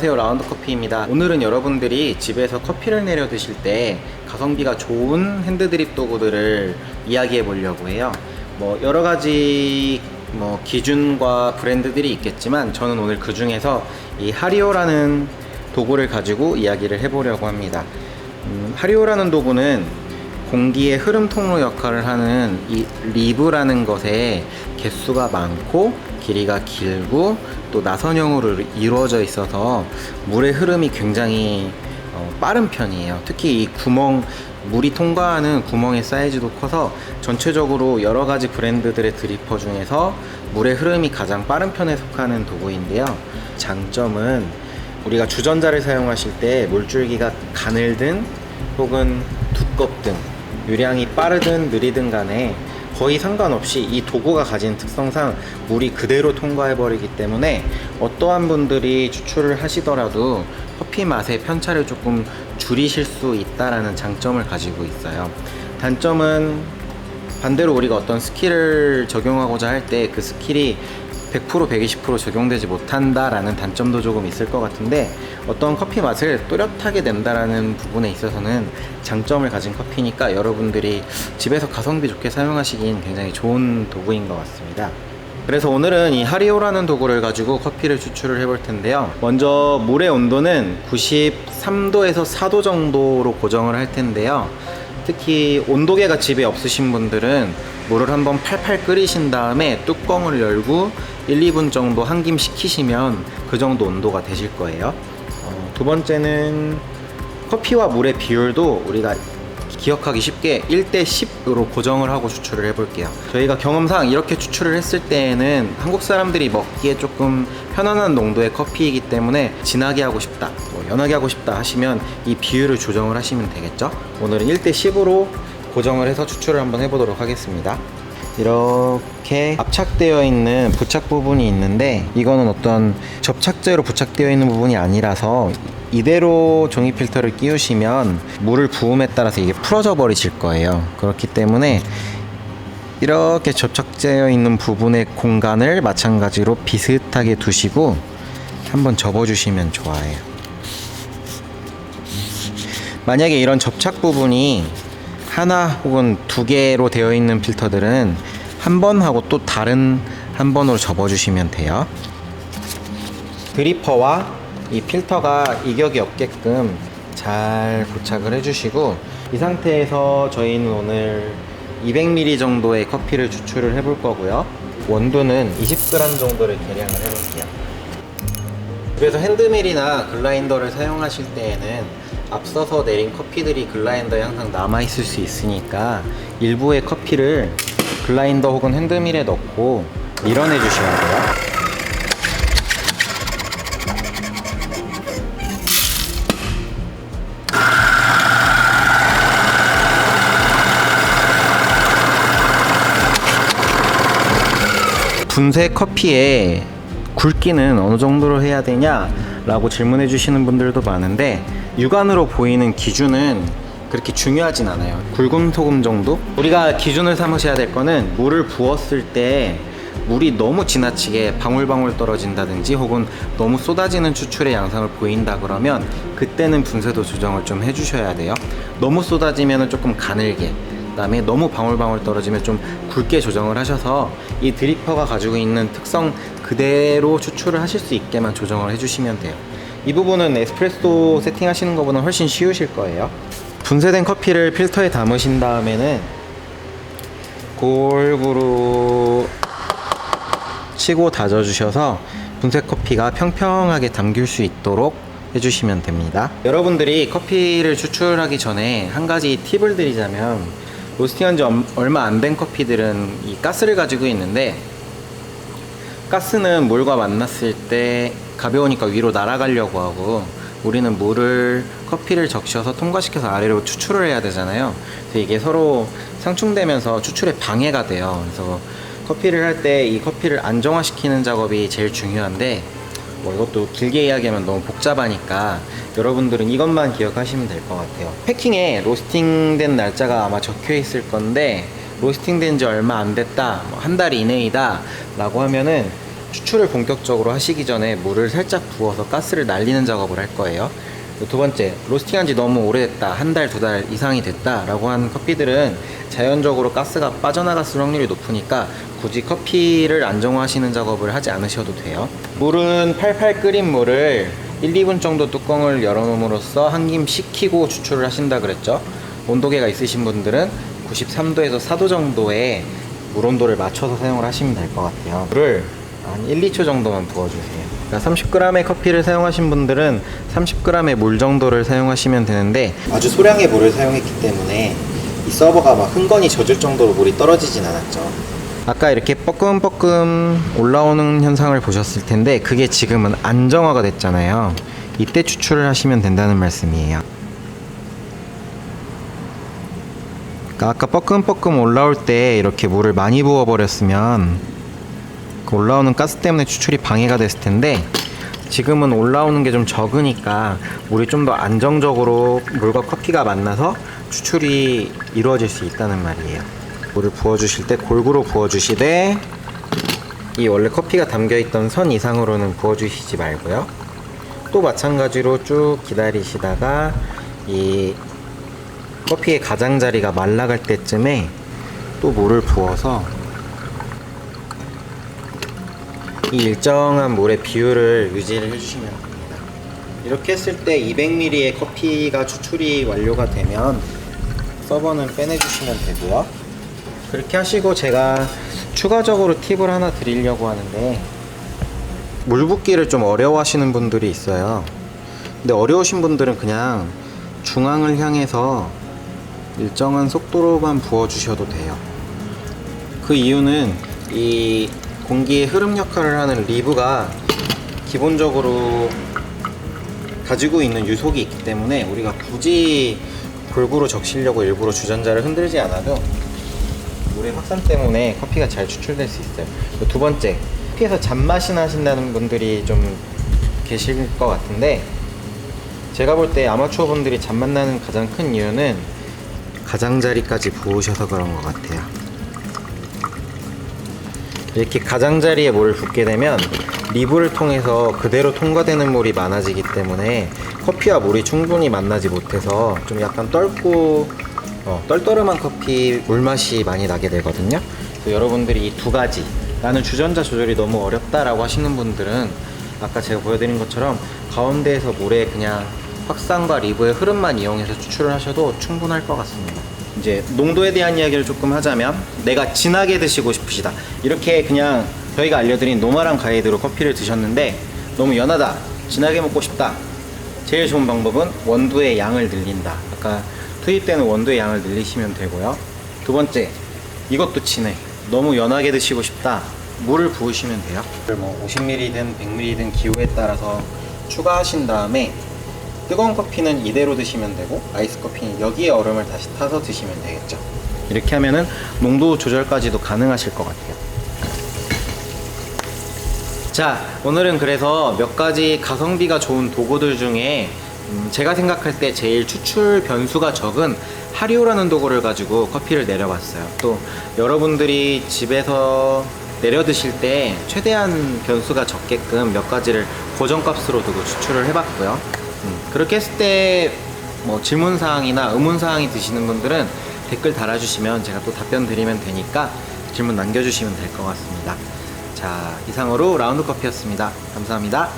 안녕하세요, 라운드커피입니다. 오늘은 여러분들이 집에서 커피를 내려 드실 때 가성비가 좋은 핸드드립 도구들을 이야기해 보려고 해요. 여러 가지 기준과 브랜드들이 있겠지만 저는 오늘 그 중에서 이 하리오라는 도구를 가지고 이야기를 해보려고 합니다. 하리오라는 도구는 공기의 흐름 통로 역할을 하는 이 리브라는 것에 개수가 많고 길이가 길고 또 나선형으로 이루어져 있어서 물의 흐름이 굉장히 빠른 편이에요. 특히 이 물이 통과하는 구멍의 사이즈도 커서 전체적으로 여러 가지 브랜드들의 드리퍼 중에서 물의 흐름이 가장 빠른 편에 속하는 도구인데요. 장점은 우리가 주전자를 사용하실 때 물줄기가 가늘든 혹은 두껍든 유량이 빠르든 느리든 간에 거의 상관없이 이 도구가 가진 특성상 물이 그대로 통과해 버리기 때문에 어떠한 분들이 추출을 하시더라도 커피 맛의 편차를 조금 줄이실 수 있다라는 장점을 가지고 있어요. 단점은 반대로 우리가 어떤 스킬을 적용하고자 할 때 그 스킬이 100% 120% 적용되지 못한다라는 단점도 조금 있을 것 같은데, 어떤 커피 맛을 또렷하게 낸다라는 부분에 있어서는 장점을 가진 커피니까 여러분들이 집에서 가성비 좋게 사용하시긴 굉장히 좋은 도구인 것 같습니다. 그래서 오늘은 이 하리오라는 도구를 가지고 커피를 추출을 해볼 텐데요. 먼저 물의 온도는 93도에서 4도 정도로 고정을 할 텐데요. 특히 온도계가 집에 없으신 분들은 물을 한번 팔팔 끓이신 다음에 뚜껑을 열고 1, 2분 정도 한김 식히시면 그 정도 온도가 되실 거예요. 두 번째는 커피와 물의 비율도 우리가 기억하기 쉽게 1대 10으로 고정을 하고 추출을 해볼게요. 저희가 경험상 이렇게 추출을 했을 때에는 한국 사람들이 먹기에 조금 편안한 농도의 커피이기 때문에 진하게 하고 싶다, 연하게 하고 싶다 하시면 이 비율을 조정을 하시면 되겠죠. 오늘은 1대 10으로 고정을 해서 추출을 한번 해보도록 하겠습니다. 이렇게 압착되어 있는 부착 부분이 있는데, 이거는 어떤 접착제로 부착되어 있는 부분이 아니라서 이대로 종이 필터를 끼우시면 물을 부음에 따라서 이게 풀어져 버리실 거예요. 그렇기 때문에 이렇게 접착되어 있는 부분의 공간을 마찬가지로 비슷하게 두시고 한번 접어주시면 좋아요. 만약에 이런 접착 부분이 하나 혹은 두 개로 되어 있는 필터들은 한 번 하고 또 다른 한 번으로 접어주시면 돼요. 드리퍼와 이 필터가 이격이 없게끔 잘 부착을 해주시고, 이 상태에서 저희는 오늘 200ml 정도의 커피를 추출을 해볼 거고요. 원두는 20g 정도를 계량을 해볼게요. 그래서 핸드밀이나 글라인더를 사용하실 때에는 앞서서 내린 커피들이 글라인더에 항상 남아있을 수 있으니까 일부의 커피를 글라인더 혹은 핸드밀에 넣고 밀어내 주셔야 돼요. 분쇄 커피의 굵기는 어느 정도로 해야 되냐 라고 질문해 주시는 분들도 많은데, 육안으로 보이는 기준은 그렇게 중요하진 않아요. 굵은 소금 정도? 우리가 기준을 삼으셔야 될 거는 물을 부었을 때 물이 너무 지나치게 방울방울 떨어진다든지 혹은 너무 쏟아지는 추출의 양상을 보인다 그러면 그때는 분쇄도 조정을 좀 해주셔야 돼요. 너무 쏟아지면 조금 가늘게, 그 다음에 너무 방울방울 떨어지면 좀 굵게 조정을 하셔서 이 드리퍼가 가지고 있는 특성 그대로 추출을 하실 수 있게만 조정을 해주시면 돼요. 이 부분은 에스프레소 세팅하시는 것보다 훨씬 쉬우실 거예요. 분쇄된 커피를 필터에 담으신 다음에는 골고루 치고 다져주셔서 분쇄 커피가 평평하게 담길 수 있도록 해주시면 됩니다. 여러분들이 커피를 추출하기 전에 한 가지 팁을 드리자면, 로스팅한 지 얼마 안 된 커피들은 이 가스를 가지고 있는데, 가스는 물과 만났을 때 가벼우니까 위로 날아가려고 하고, 우리는 커피를 적셔서 통과시켜서 아래로 추출을 해야 되잖아요. 그래서 이게 서로 상충되면서 추출에 방해가 돼요. 그래서 커피를 할 때 이 커피를 안정화시키는 작업이 제일 중요한데, 이것도 길게 이야기하면 너무 복잡하니까 여러분들은 이것만 기억하시면 될 것 같아요. 패킹에 로스팅된 날짜가 아마 적혀 있을 건데, 로스팅된 지 얼마 안 됐다, 한 달 이내이다 라고 하면은 추출을 본격적으로 하시기 전에 물을 살짝 부어서 가스를 날리는 작업을 할 거예요. 두 번째, 로스팅한 지 너무 오래됐다, 한 달, 두 달 이상이 됐다 라고 하는 커피들은 자연적으로 가스가 빠져나갔을 확률이 높으니까 굳이 커피를 안정화하시는 작업을 하지 않으셔도 돼요. 물은 팔팔 끓인 물을 1, 2분 정도 뚜껑을 열어놓음으로써 한 김 식히고 추출을 하신다 그랬죠. 온도계가 있으신 분들은 93도에서 4도 정도의 물 온도를 맞춰서 사용을 하시면 될 것 같아요. 물을 한 1, 2초 정도만 부어주세요. 그러니까 30g의 커피를 사용하신 분들은 30g의 물 정도를 사용하시면 되는데, 아주 소량의 물을 사용했기 때문에 이 서버가 막 흥건히 젖을 정도로 물이 떨어지진 않았죠. 아까 이렇게 뻐끔뻐끔 올라오는 현상을 보셨을 텐데 그게 지금은 안정화가 됐잖아요. 이때 추출을 하시면 된다는 말씀이에요. 그러니까 아까 뻐끔뻐끔 올라올 때 이렇게 물을 많이 부어버렸으면 그 올라오는 가스 때문에 추출이 방해가 됐을 텐데, 지금은 올라오는 게 좀 적으니까 물이 좀 더 안정적으로 물과 커피가 만나서 추출이 이루어질 수 있다는 말이에요. 물을 부어주실 때 골고루 부어주시되, 이 원래 커피가 담겨있던 선 이상으로는 부어주시지 말고요. 또 마찬가지로 쭉 기다리시다가 이 커피의 가장자리가 말라갈 때쯤에 또 물을 부어서 이 일정한 물의 비율을 유지를 해주시면 됩니다. 이렇게 했을 때 200ml의 커피가 추출이 완료가 되면 서버는 빼내주시면 되고요. 그렇게 하시고 제가 추가적으로 팁을 하나 드리려고 하는데, 물 붓기를 좀 어려워하시는 분들이 있어요. 근데 어려우신 분들은 그냥 중앙을 향해서 일정한 속도로만 부어주셔도 돼요. 그 이유는 이 공기의 흐름 역할을 하는 리브가 기본적으로 가지고 있는 유속이 있기 때문에 우리가 굳이 골고루 적시려고 일부러 주전자를 흔들지 않아도 물의 확산 때문에 커피가 잘 추출될 수 있어요. 두 번째, 커피에서 잔맛이 나신다는 분들이 좀 계실 것 같은데, 제가 볼 때 아마추어 분들이 잔맛 나는 가장 큰 이유는 가장자리까지 부으셔서 그런 것 같아요. 이렇게 가장자리에 물을 붓게 되면 리브를 통해서 그대로 통과되는 물이 많아지기 때문에 커피와 물이 충분히 만나지 못해서 좀 약간 떨떠름한 커피 물맛이 많이 나게 되거든요. 그래서 여러분들이 이 두 가지, 나는 주전자 조절이 너무 어렵다라고 하시는 분들은 아까 제가 보여드린 것처럼 가운데에서 물에 그냥 확산과 리브의 흐름만 이용해서 추출을 하셔도 충분할 것 같습니다. 이제 농도에 대한 이야기를 조금 하자면, 내가 진하게 드시고 싶으시다, 이렇게 그냥 저희가 알려드린 노멀한 가이드로 커피를 드셨는데 너무 연하다, 진하게 먹고 싶다, 제일 좋은 방법은 원두의 양을 늘린다. 아까 투입되는 원두의 양을 늘리시면 되고요. 두 번째, 이것도 진해, 너무 연하게 드시고 싶다, 물을 부으시면 돼요. 뭐 50ml든 100ml든 기호에 따라서 추가하신 다음에 뜨거운 커피는 이대로 드시면 되고, 아이스 커피는 여기에 얼음을 다시 타서 드시면 되겠죠. 이렇게 하면은 농도 조절까지도 가능하실 것 같아요. 자, 오늘은 그래서 몇 가지 가성비가 좋은 도구들 중에 제가 생각할 때 제일 추출 변수가 적은 하리오라는 도구를 가지고 커피를 내려봤어요. 또 여러분들이 집에서 내려 드실 때 최대한 변수가 적게끔 몇 가지를 고정값으로 두고 추출을 해봤고요. 그렇게 했을 때 뭐 질문사항이나 의문사항이 드시는 분들은 댓글 달아주시면 제가 또 답변 드리면 되니까 질문 남겨주시면 될 것 같습니다. 자, 이상으로 라운드 커피였습니다. 감사합니다.